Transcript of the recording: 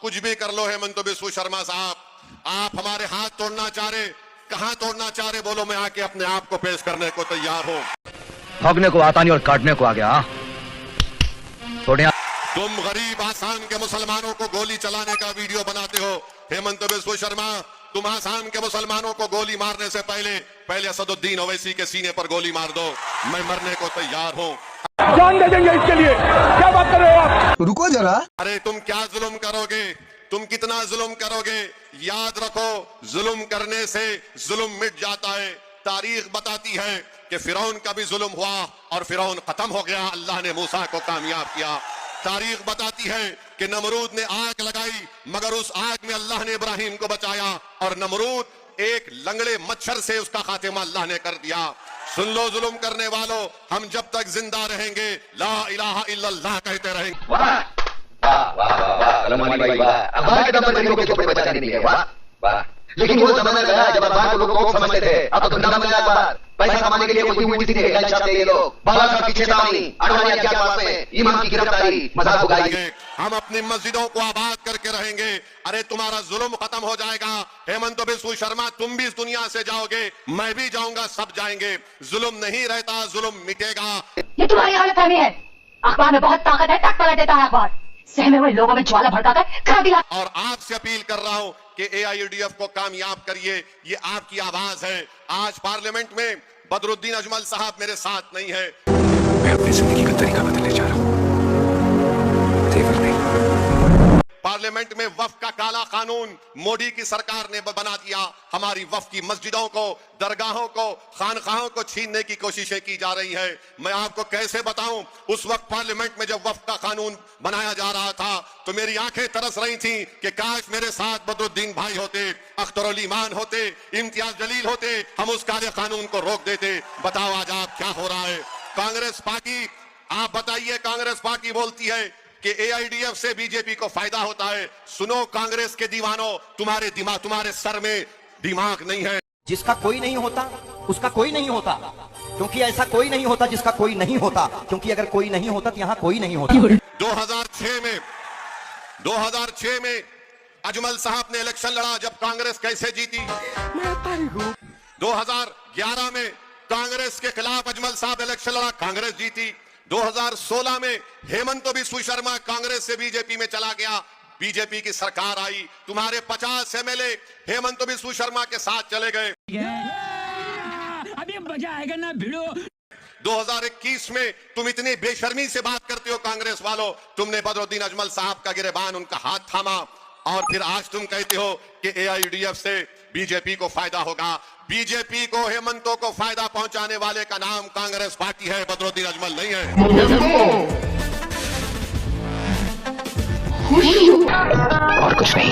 कुछ भी कर लो हेमंत बिस्व शर्मा साहब, आप हमारे हाथ तोड़ना चाह रहे, कहां तोड़ना चाह रहे बोलो, मैं आके अपने आप को पेश करने को तैयार हूं। भोगने को आता नहीं और काटने को आ गया। तुम गरीब आसाम के मुसलमानों को गोली चलाने का वीडियो बनाते हो हेमंत बिस्व शर्मा, तुम आसाम के मुसलमानों को गोली मारने से पहले असदुद्दीन ओवैसी के सीने पर गोली मार दो, मैं मरने को तैयार हूं। जान दे देंगे इसके लिए, क्या बात कर रहे हो आप? रुको जरा। अरे तुम क्या जुल्म करोगे, तुम कितना जुल्म करोगे? याद रखो, जुल्म करने से जुल्म मिट जाता है। तारीख बताती है कि फिरौन का भी जुल्म हुआ और फिरौन खत्म हो गया, अल्लाह ने मूसा को कामयाब किया। तारीख बताती है कि नमरूद ने आग लगाई मगर उस आग में अल्लाह ने इब्राहिम को बचाया, और नमरूद एक लंगड़े मच्छर से उसका खातिमा अल्लाह ने कर दिया। सुन लो जुल्म करने वालों, हम जब तक जिंदा रहेंगे ला इलाहा इल्लल्लाह कहते रहेंगे। वाह वाह वाह वाह, अलमानी भाई वाह, अब्बा के दम पर गरीबों के चोपड़े बचाने के लिए वाह वाह। लेकिन वो जमाना गया जब अब्बा को लोग समझते थे, अब तो धंधा बन गया अखबार, पैसा कमाने के लिए उल्टी उल्टी हेडलाइन छापते ये लोग। बालासाहब की चेतावनी, अडवाणी के पास में इमाम की गिरफ्तारी, मजाक उड़ाएंगे। हम अपनी मस्जिदों को आबाद करके रहेंगे। अरे तुम्हारा जुल्म खत्म हो जाएगा हेमंत बिस्व शर्मा, तुम भी इस दुनिया से जाओगे, मैं भी जाऊंगा, सब जाएंगे। जुल्म नहीं रहता, जुल्म मिटेगा। ये तुम्हारी हालत फहमी है। अखबार में बहुत ताकत है, टक पलट देता है अखबार, सहमे हुए लोगों में ज्वाला भड़काकर खा दिया। और आपसे अपील कर रहा हूं कि AIUDF को कामयाब करिए, ये आपकी आवाज है। आज पार्लियामेंट में बदरुद्दीन अजमल साहब मेरे साथ नहीं है। मैं अपनी जिंदगी का तरीका बदलने जा रहा हूँ, तेवर नहीं। पार्लियामेंट में वक्फ का काला कानून मोदी की सरकार ने बना दिया। हमारी वक्फ की मस्जिदों को, दरगाहों को, खानकाहों को छीनने की कोशिशें की जा रही हैं। मैं आपको कैसे बताऊं, उस वक्त पार्लियामेंट में जब वक्फ का कानून बनाया जा रहा था तो मेरी आंखें तरस रही थी कि काश मेरे साथ बदरुद्दीन भाई होते, अख्तर अली मान होते, इम्तियाज जलील होते, हम उस काले कानून को रोक देते। बताओ आज आप क्या हो रहा है। कांग्रेस पार्टी, आप बताइए, कांग्रेस पार्टी बोलती है कि AIUDF से बीजेपी को फायदा होता है। सुनो कांग्रेस के दीवानों, तुम्हारे दिमाग, तुम्हारे सर में दिमाग नहीं है। जिसका कोई नहीं होता उसका कोई नहीं होता, क्योंकि ऐसा कोई नहीं होता जिसका कोई नहीं होता, क्योंकि अगर कोई नहीं होता तो यहाँ कोई नहीं होता। 2006 में अजमल साहब ने इलेक्शन लड़ा, जब कांग्रेस कैसे जीती। 2011 में कांग्रेस के खिलाफ अजमल साहब इलेक्शन लड़ा, कांग्रेस जीती। 2016 में हेमंत बिस्व शर्मा कांग्रेस से बीजेपी में चला गया, बीजेपी की सरकार आई, तुम्हारे 50 MLA हेमंत बिस्व शर्मा के साथ चले गए। अभी मजा आएगा ना भिड़ो। 2021 में तुम इतनी बेशर्मी से बात करते हो कांग्रेस वालों, तुमने बदरुद्दीन अजमल साहब का गिरेबान, उनका हाथ थामा, और फिर आज तुम कहते हो कि AIUDF से बीजेपी को फायदा होगा। बीजेपी को, हेमंतों को फायदा पहुंचाने वाले का नाम कांग्रेस पार्टी है, बदरुद्दीन अजमल नहीं है। और कुछ नहीं।